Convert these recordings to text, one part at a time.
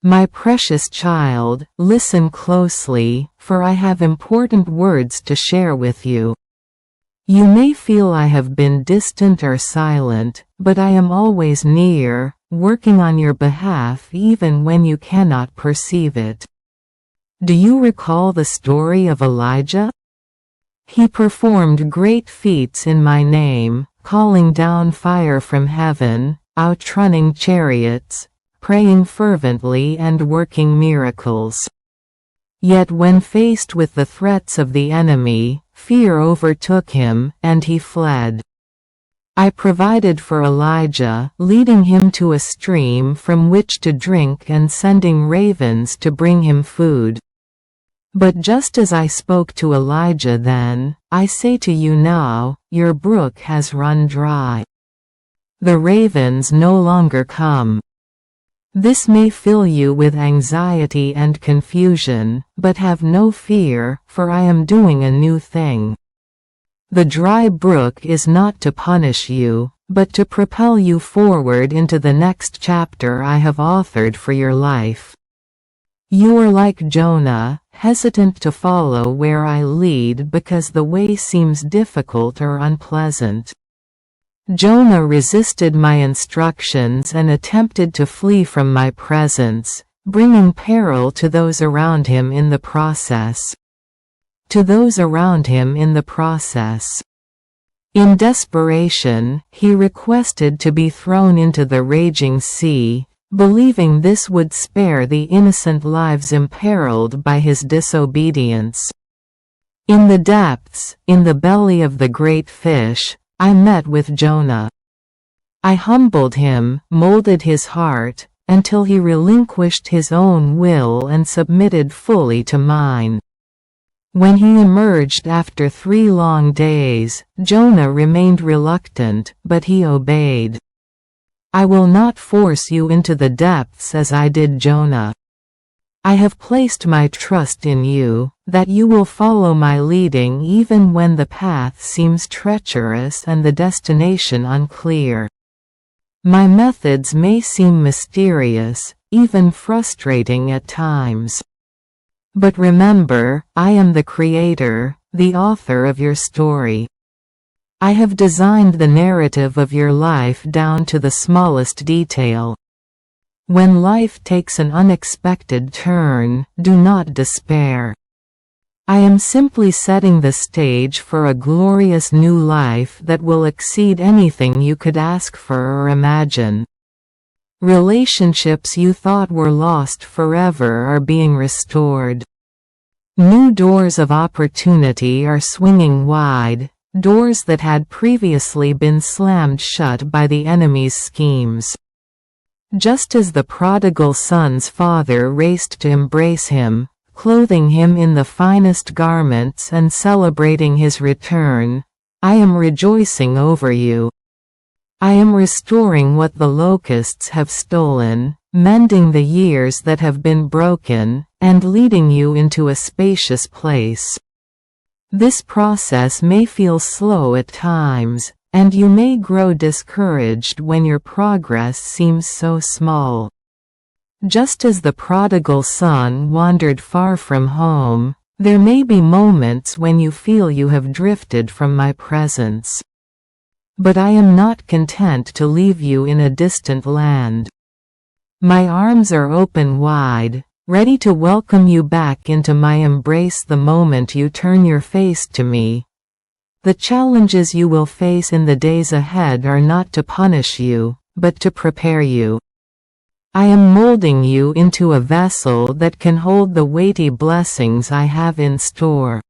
My precious child, listen closely, for I have important words to share with you. You may feel I have been distant or silent, but I am always near, working on your behalf even when you cannot perceive it. Do you recall the story of Elijah? He performed great feats in my name, calling down fire from heaven, outrunning chariots, praying fervently and working miracles. Yet when faced with the threats of the enemy, fear overtook him, and he fled. I provided for Elijah, leading him to a stream from which to drink and sending ravens to bring him food. But just as I spoke to Elijah then, I say to you now, your brook has run dry. The ravens no longer come. This may fill you with anxiety and confusion, but have no fear, for I am doing a new thing. The dry brook is not to punish you, but to propel you forward into the next chapter I have authored for your life. You are like Jonah, hesitant to follow where I lead because the way seems difficult or unpleasant. Jonah resisted my instructions and attempted to flee from my presence, bringing peril to those around him in the process. In desperation, he requested to be thrown into the raging sea, believing this would spare the innocent lives imperiled by his disobedience. In the depths, in the belly of the great fish, I met with Jonah. I humbled him, molded his heart, until he relinquished his own will and submitted fully to mine. When he emerged after 3 long days, Jonah remained reluctant, but he obeyed. I will not force you into the depths as I did Jonah. I have placed my trust in you, that you will follow my leading even when the path seems treacherous and the destination unclear. My methods may seem mysterious, even frustrating at times. But remember, I am the creator, the author of your story. I have designed the narrative of your life down to the smallest detail. When life takes an unexpected turn, do not despair. I am simply setting the stage for a glorious new life that will exceed anything you could ask for or imagine. Relationships you thought were lost forever are being restored. New doors of opportunity are swinging wide, doors that had previously been slammed shut by the enemy's schemes. Just as the prodigal son's father raced to embrace him, clothing him in the finest garments and celebrating his return, I am rejoicing over you. I am restoring what the locusts have stolen, mending the years that have been broken, and leading you into a spacious place. This process may feel slow at times, and you may grow discouraged when your progress seems so small. Just as the prodigal son wandered far from home, there may be moments when you feel you have drifted from my presence. But I am not content to leave you in a distant land. My arms are open wide, ready to welcome you back into my embrace the moment you turn your face to me. The challenges you will face in the days ahead are not to punish you, but to prepare you. I am molding you into a vessel that can hold the weighty blessings I have in store.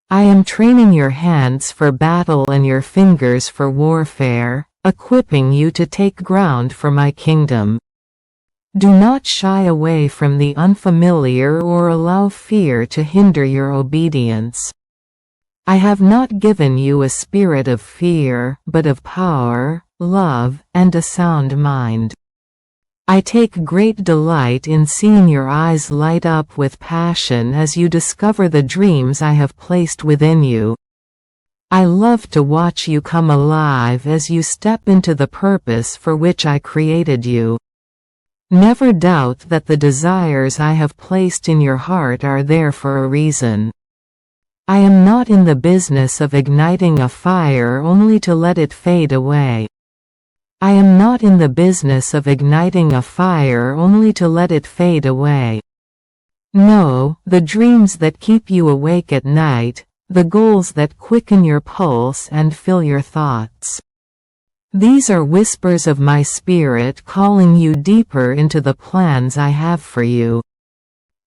I am training your hands for battle and your fingers for warfare, equipping you to take ground for my kingdom. Do not shy away from the unfamiliar or allow fear to hinder your obedience. I have not given you a spirit of fear, but of power, love, and a sound mind. I take great delight in seeing your eyes light up with passion as you discover the dreams I have placed within you. I love to watch you come alive as you step into the purpose for which I created you. Never doubt that the desires I have placed in your heart are there for a reason. I am not in the business of igniting a fire only to let it fade away. I am not in the business of igniting a fire only to let it fade away. No, the dreams that keep you awake at night, the goals that quicken your pulse and fill your thoughts. These are whispers of my spirit calling you deeper into the plans I have for you.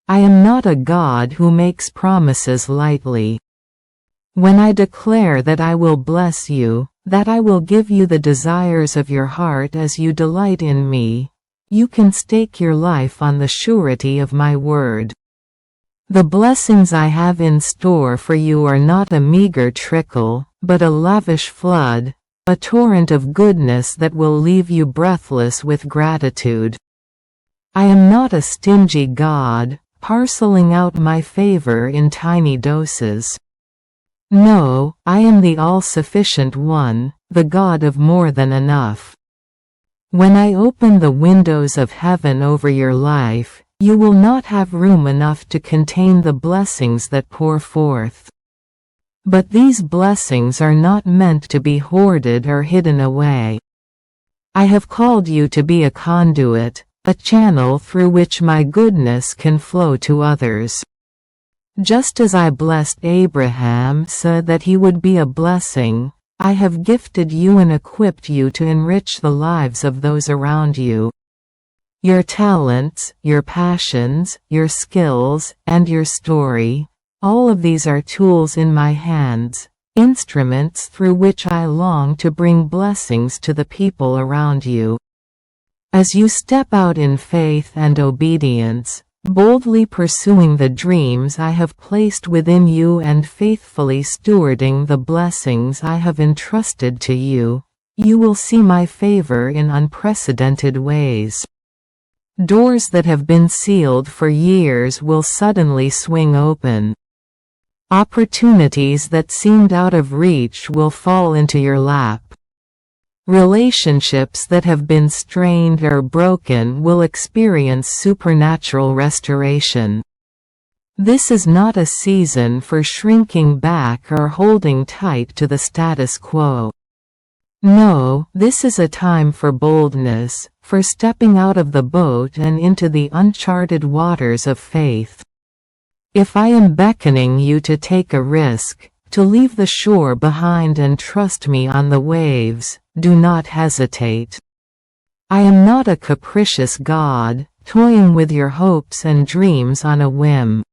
I am not a God who makes promises lightly. When I declare that I will bless you, that I will give you the desires of your heart as you delight in me, you can stake your life on the surety of my word. The blessings I have in store for you are not a meager trickle, but a lavish flood, a torrent of goodness that will leave you breathless with gratitude. I am not a stingy God, parceling out my favor in tiny doses. No, I am the all-sufficient one, the God of more than enough. When I open the windows of heaven over your life, you will not have room enough to contain the blessings that pour forth. But these blessings are not meant to be hoarded or hidden away. I have called you to be a conduit, a channel through which my goodness can flow to others. Just as I blessed Abraham so that he would be a blessing, I have gifted you and equipped you to enrich the lives of those around you. Your talents, your passions, your skills, and your story, all of these are tools in my hands, instruments through which I long to bring blessings to the people around you. As you step out in faith and obedience, boldly pursuing the dreams I have placed within you and faithfully stewarding the blessings I have entrusted to you, you will see my favor in unprecedented ways. Doors that have been sealed for years will suddenly swing open. Opportunities that seemed out of reach will fall into your lap. Relationships that have been strained or broken will experience supernatural restoration. This is not a season for shrinking back or holding tight to the status quo. No, this is a time for boldness, for stepping out of the boat and into the uncharted waters of faith. If I am beckoning you to take a risk, to leave the shore behind and trust me on the waves, do not hesitate. I am not a capricious God, toying with your hopes and dreams on a whim.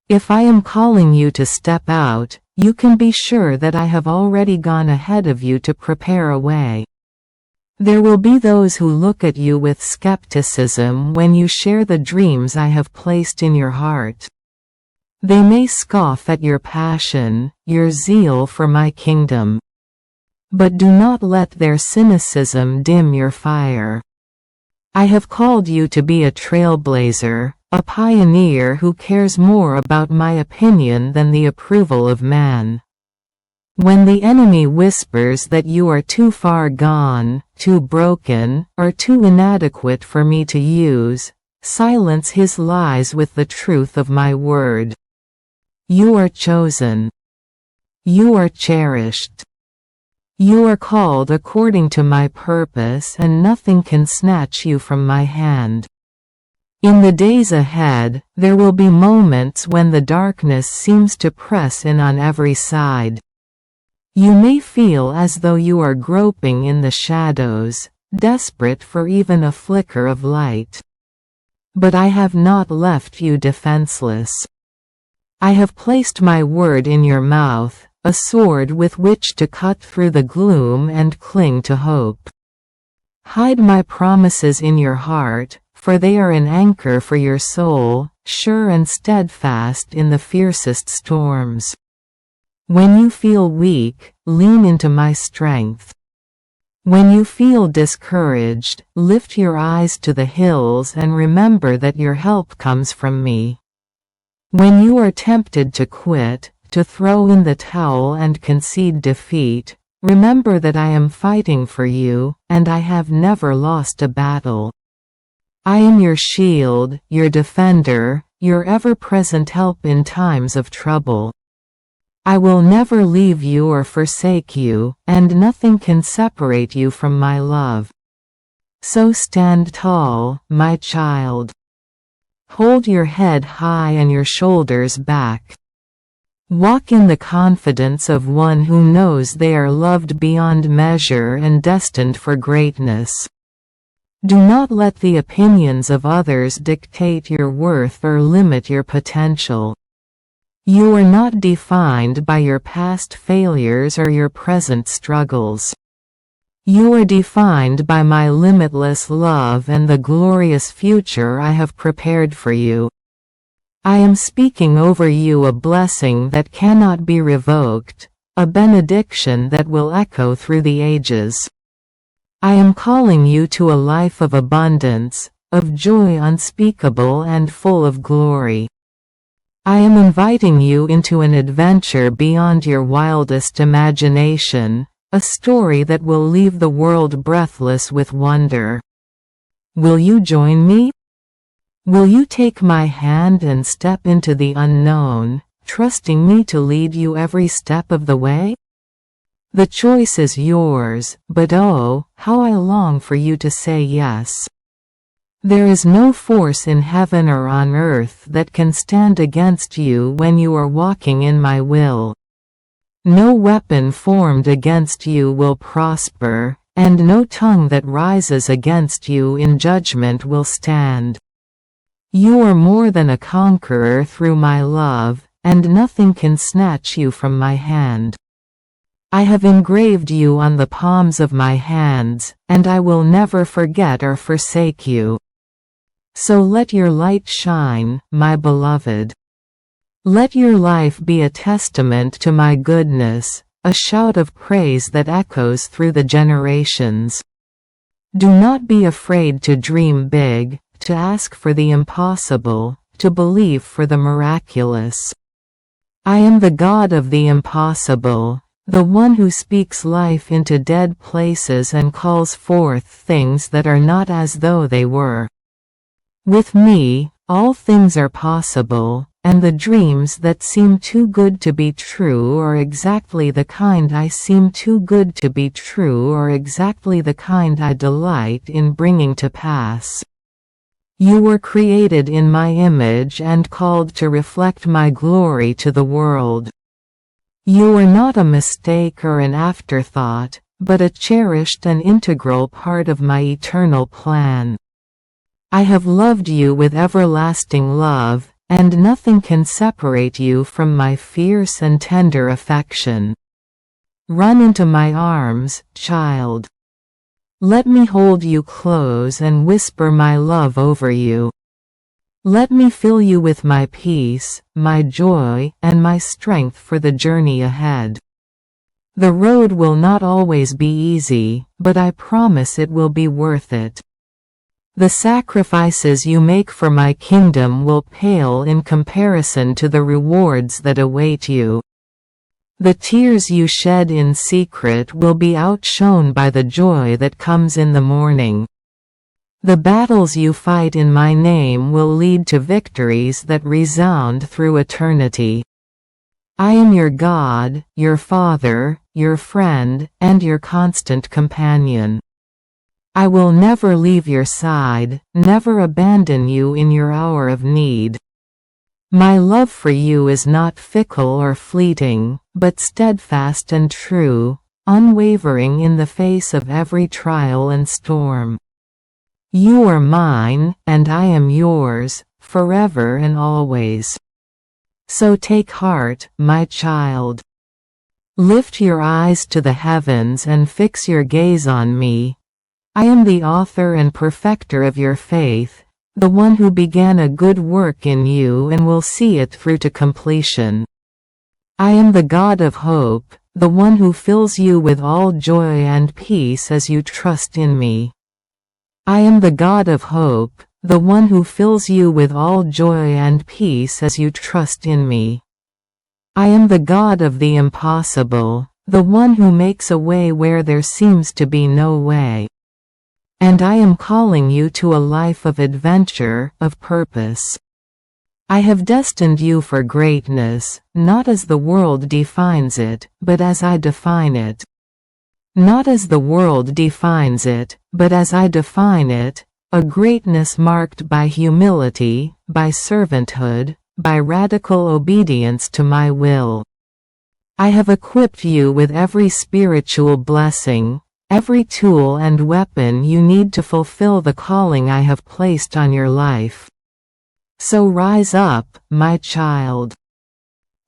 If I am calling you to step out, you can be sure that I have already gone ahead of you to prepare a way. There will be those who look at you with skepticism when you share the dreams I have placed in your heart. They may scoff at your passion, your zeal for my kingdom. But do not let their cynicism dim your fire. I have called you to be a trailblazer, a pioneer who cares more about my opinion than the approval of man. When the enemy whispers that you are too far gone, too broken, or too inadequate for me to use, silence his lies with the truth of my word. You are chosen. You are cherished. You are called according to my purpose, and nothing can snatch you from my hand. In the days ahead, there will be moments when the darkness seems to press in on every side. You may feel as though you are groping in the shadows, desperate for even a flicker of light. But I have not left you defenseless. I have placed my word in your mouth, a sword with which to cut through the gloom and cling to hope. Hide my promises in your heart, for they are an anchor for your soul, sure and steadfast in the fiercest storms. When you feel weak, lean into my strength. When you feel discouraged, lift your eyes to the hills and remember that your help comes from me. When you are tempted to quit, to throw in the towel and concede defeat, remember that I am fighting for you, and I have never lost a battle. I am your shield, your defender, your ever-present help in times of trouble. I will never leave you or forsake you, and nothing can separate you from my love. So stand tall, my child. Hold your head high and your shoulders back. Walk in the confidence of one who knows they are loved beyond measure and destined for greatness. Do not let the opinions of others dictate your worth or limit your potential. You are not defined by your past failures or your present struggles. You are defined by my limitless love and the glorious future I have prepared for you. I am speaking over you a blessing that cannot be revoked, a benediction that will echo through the ages. I am calling you to a life of abundance, of joy unspeakable and full of glory. I am inviting you into an adventure beyond your wildest imagination, a story that will leave the world breathless with wonder. Will you join me? Will you take my hand and step into the unknown, trusting me to lead you every step of the way? The choice is yours, but oh, how I long for you to say yes. There is no force in heaven or on earth that can stand against you when you are walking in my will. No weapon formed against you will prosper, and no tongue that rises against you in judgment will stand. You are more than a conqueror through my love, and nothing can snatch you from my hand. I have engraved you on the palms of my hands, and I will never forget or forsake you. So let your light shine, my beloved. Let your life be a testament to my goodness, a shout of praise that echoes through the generations. Do not be afraid to dream big, to ask for the impossible, to believe for the miraculous. I am the God of the impossible, the one who speaks life into dead places and calls forth things that are not as though they were. With me, all things are possible, and the dreams that seem too good to be true are exactly the kind I seem too good to be true or exactly the kind I delight in bringing to pass. You were created in my image and called to reflect my glory to the world. You are not a mistake or an afterthought, but a cherished and integral part of my eternal plan. I have loved you with everlasting love, and nothing can separate you from my fierce and tender affection. Run into my arms, child. Let me hold you close and whisper my love over you. Let me fill you with my peace, my joy, and my strength for the journey ahead. The road will not always be easy, but I promise it will be worth it. The sacrifices you make for my kingdom will pale in comparison to the rewards that await you. The tears you shed in secret will be outshone by the joy that comes in the morning. The battles you fight in my name will lead to victories that resound through eternity. I am your God, your Father, your friend, and your constant companion. I will never leave your side, never abandon you in your hour of need. My love for you is not fickle or fleeting, but steadfast and true, unwavering in the face of every trial and storm. You are mine, and I am yours, forever and always. So take heart, my child. Lift your eyes to the heavens and fix your gaze on me. I am the author and perfecter of your faith, the one who began a good work in you and will see it through to completion. I am the God of hope, the one who fills you with all joy and peace as you trust in me. I am the God of hope, the one who fills you with all joy and peace as you trust in me. I am the God of the impossible, the one who makes a way where there seems to be no way. And I am calling you to a life of adventure, of purpose. I have destined you for greatness, not as the world defines it, but as I define it. Not as the world defines it, but as I define it, a greatness marked by humility, by servanthood, by radical obedience to my will. I have equipped you with every spiritual blessing, every tool and weapon you need to fulfill the calling I have placed on your life. So rise up, my child.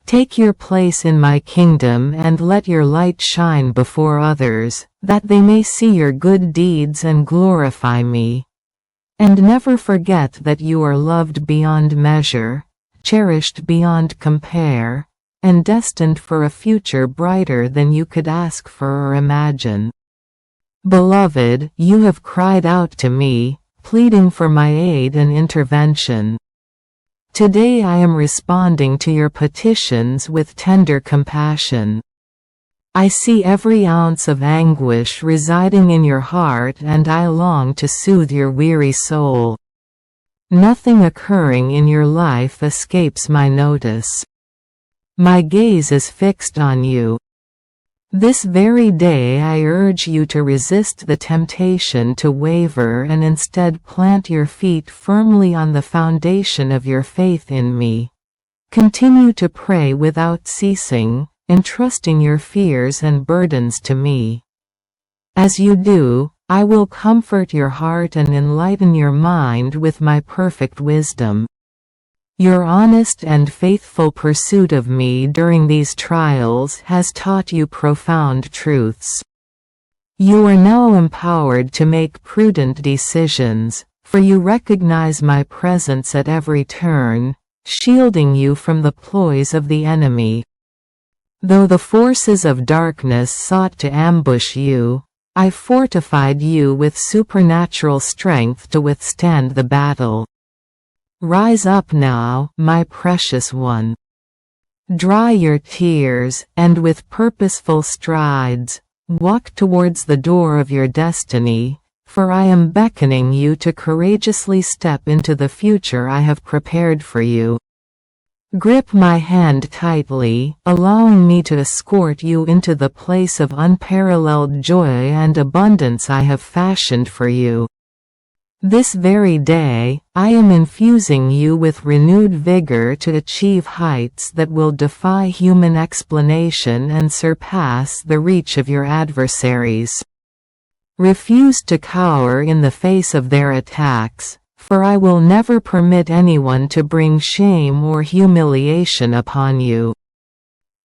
Take your place in my kingdom and let your light shine before others, that they may see your good deeds and glorify me. And never forget that you are loved beyond measure, cherished beyond compare, and destined for a future brighter than you could ask for or imagine. Beloved, you have cried out to me, pleading for my aid and intervention. Today I am responding to your petitions with tender compassion. I see every ounce of anguish residing in your heart, and I long to soothe your weary soul. Nothing occurring in your life escapes my notice. My gaze is fixed on you. This very day I urge you to resist the temptation to waver and instead plant your feet firmly on the foundation of your faith in me. Continue to pray without ceasing, entrusting your fears and burdens to me. As you do, I will comfort your heart and enlighten your mind with my perfect wisdom. Your honest and faithful pursuit of me during these trials has taught you profound truths. You are now empowered to make prudent decisions, for you recognize my presence at every turn, shielding you from the ploys of the enemy. Though the forces of darkness sought to ambush you, I fortified you with supernatural strength to withstand the battle. Rise up now, my precious one. Dry your tears, and with purposeful strides, walk towards the door of your destiny, for I am beckoning you to courageously step into the future I have prepared for you. Grip my hand tightly, allowing me to escort you into the place of unparalleled joy and abundance I have fashioned for you. This very day, I am infusing you with renewed vigor to achieve heights that will defy human explanation and surpass the reach of your adversaries. Refuse to cower in the face of their attacks, for I will never permit anyone to bring shame or humiliation upon you.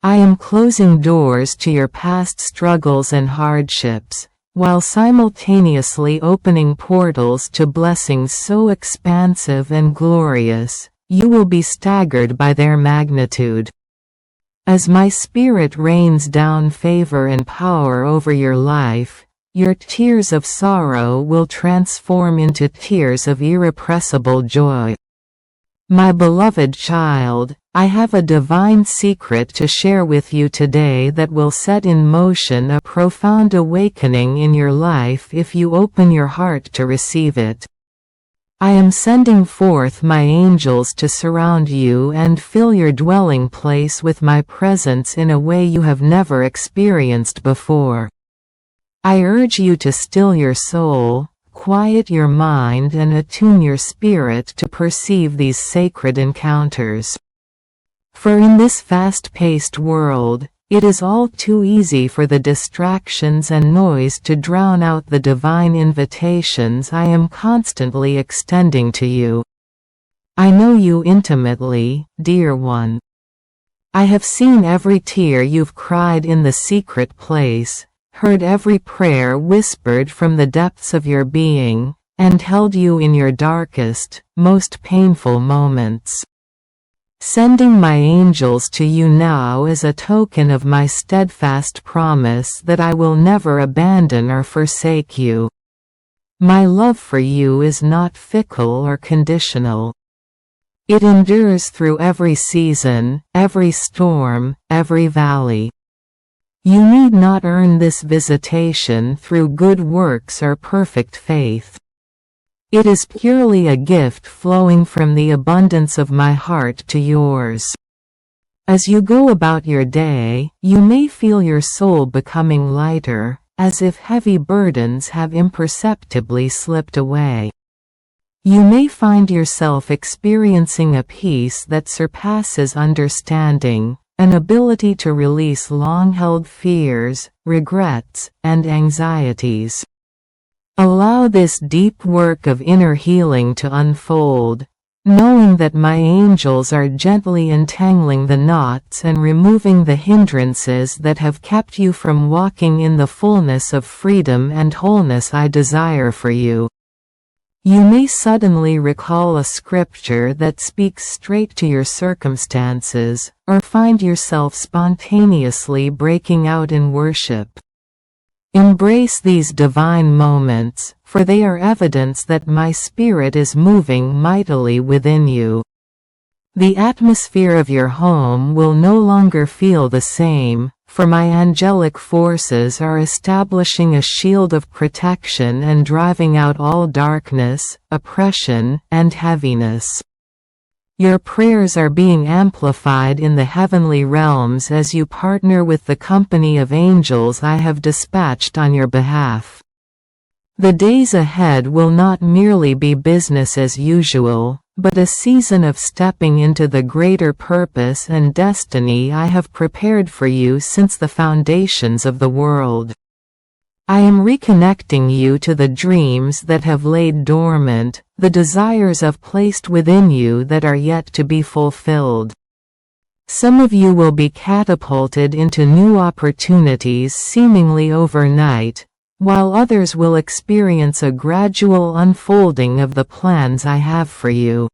I am closing doors to your past struggles and hardships, while simultaneously opening portals to blessings so expansive and glorious, you will be staggered by their magnitude. As my spirit rains down favor and power over your life, your tears of sorrow will transform into tears of irrepressible joy. My beloved child, I have a divine secret to share with you today that will set in motion a profound awakening in your life if you open your heart to receive it. I am sending forth my angels to surround you and fill your dwelling place with my presence in a way you have never experienced before. I urge you to still your soul, quiet your mind and attune your spirit to perceive these sacred encounters. For in this fast-paced world, it is all too easy for the distractions and noise to drown out the divine invitations I am constantly extending to you. I know you intimately, dear one. I have seen every tear you've cried in the secret place, heard every prayer whispered from the depths of your being, and held you in your darkest, most painful moments. Sending my angels to you now is a token of my steadfast promise that I will never abandon or forsake you. My love for you is not fickle or conditional. It endures through every season, every storm, every valley. You need not earn this visitation through good works or perfect faith. It is purely a gift flowing from the abundance of my heart to yours. As you go about your day, you may feel your soul becoming lighter, as if heavy burdens have imperceptibly slipped away. You may find yourself experiencing a peace that surpasses understanding, an ability to release long-held fears, regrets, and anxieties. Allow this deep work of inner healing to unfold, knowing that my angels are gently entangling the knots and removing the hindrances that have kept you from walking in the fullness of freedom and wholeness I desire for you. You may suddenly recall a scripture that speaks straight to your circumstances, or find yourself spontaneously breaking out in worship. Embrace these divine moments, for they are evidence that my spirit is moving mightily within you. The atmosphere of your home will no longer feel the same, for my angelic forces are establishing a shield of protection and driving out all darkness, oppression, and heaviness. Your prayers are being amplified in the heavenly realms as you partner with the company of angels I have dispatched on your behalf. The days ahead will not merely be business as usual, but a season of stepping into the greater purpose and destiny I have prepared for you since the foundations of the world. I am reconnecting you to the dreams that have laid dormant, the desires I've placed within you that are yet to be fulfilled. Some of you will be catapulted into new opportunities seemingly overnight, while others will experience a gradual unfolding of the plans I have for you.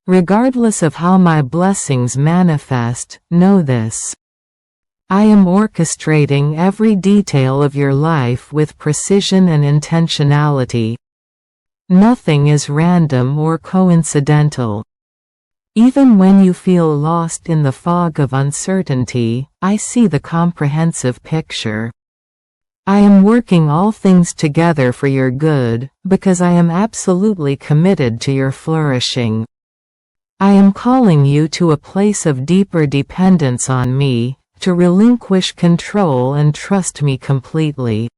Regardless of how my blessings manifest, know this. I am orchestrating every detail of your life with precision and intentionality. Nothing is random or coincidental. Even when you feel lost in the fog of uncertainty, I see the comprehensive picture. I am working all things together for your good, because I am absolutely committed to your flourishing. I am calling you to a place of deeper dependence on me, to relinquish control and trust me completely.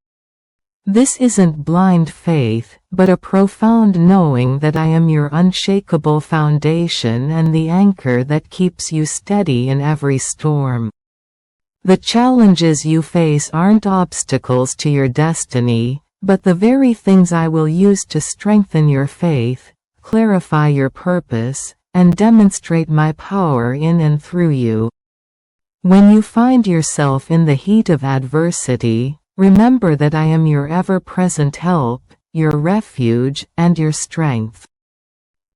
This isn't blind faith, but a profound knowing that I am your unshakable foundation and the anchor that keeps you steady in every storm. The challenges you face aren't obstacles to your destiny, but the very things I will use to strengthen your faith, clarify your purpose, and demonstrate my power in and through you. When you find yourself in the heat of adversity, remember that I am your ever-present help, your refuge, and your strength.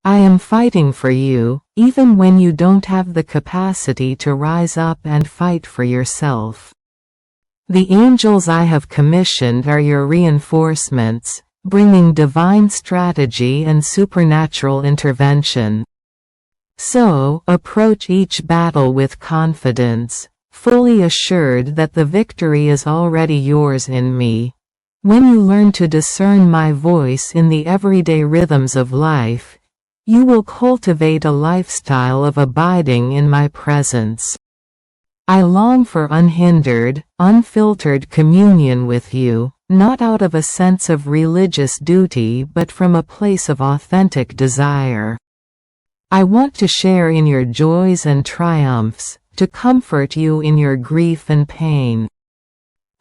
I am fighting for you, even when you don't have the capacity to rise up and fight for yourself. The angels I have commissioned are your reinforcements, bringing divine strategy and supernatural intervention. So, approach each battle with confidence, fully assured that the victory is already yours in me. When you learn to discern my voice in the everyday rhythms of life, you will cultivate a lifestyle of abiding in my presence. I long for unhindered, unfiltered communion with you, not out of a sense of religious duty but from a place of authentic desire. I want to share in your joys and triumphs, to comfort you in your grief and pain.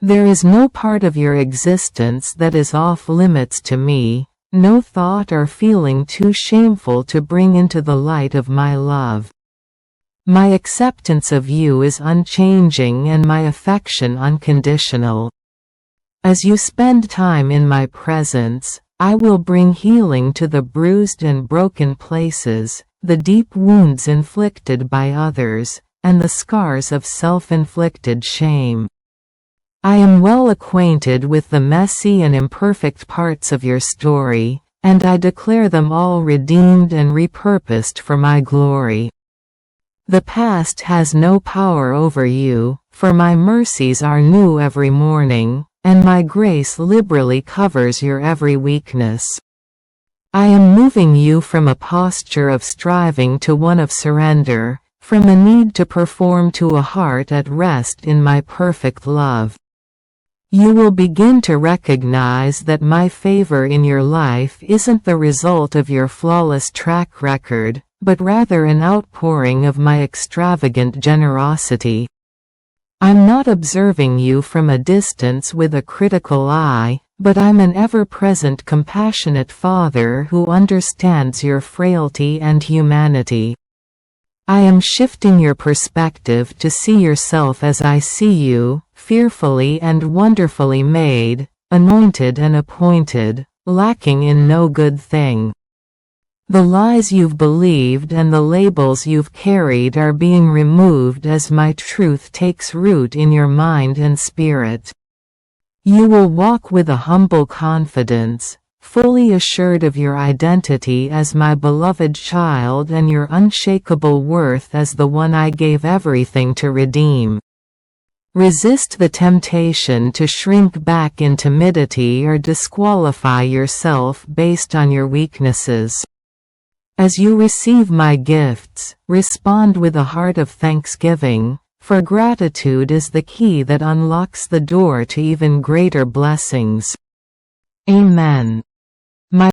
There is no part of your existence that is off limits to me, no thought or feeling too shameful to bring into the light of my love. My acceptance of you is unchanging and my affection unconditional. As you spend time in my presence, I will bring healing to the bruised and broken places, the deep wounds inflicted by others, and the scars of self-inflicted shame. I am well acquainted with the messy and imperfect parts of your story, and I declare them all redeemed and repurposed for my glory. The past has no power over you, for my mercies are new every morning, and my grace liberally covers your every weakness. I am moving you from a posture of striving to one of surrender, from a need to perform to a heart at rest in my perfect love. You will begin to recognize that my favor in your life isn't the result of your flawless track record, but rather an outpouring of my extravagant generosity. I'm not observing you from a distance with a critical eye, but I'm an ever-present compassionate Father who understands your frailty and humanity. I am shifting your perspective to see yourself as I see you, fearfully and wonderfully made, anointed and appointed, lacking in no good thing. The lies you've believed and the labels you've carried are being removed as my truth takes root in your mind and spirit. You will walk with a humble confidence, fully assured of your identity as my beloved child and your unshakable worth as the one I gave everything to redeem. Resist the temptation to shrink back in timidity or disqualify yourself based on your weaknesses. As you receive my gifts, respond with a heart of thanksgiving, for gratitude is the key that unlocks the door to even greater blessings. Amen.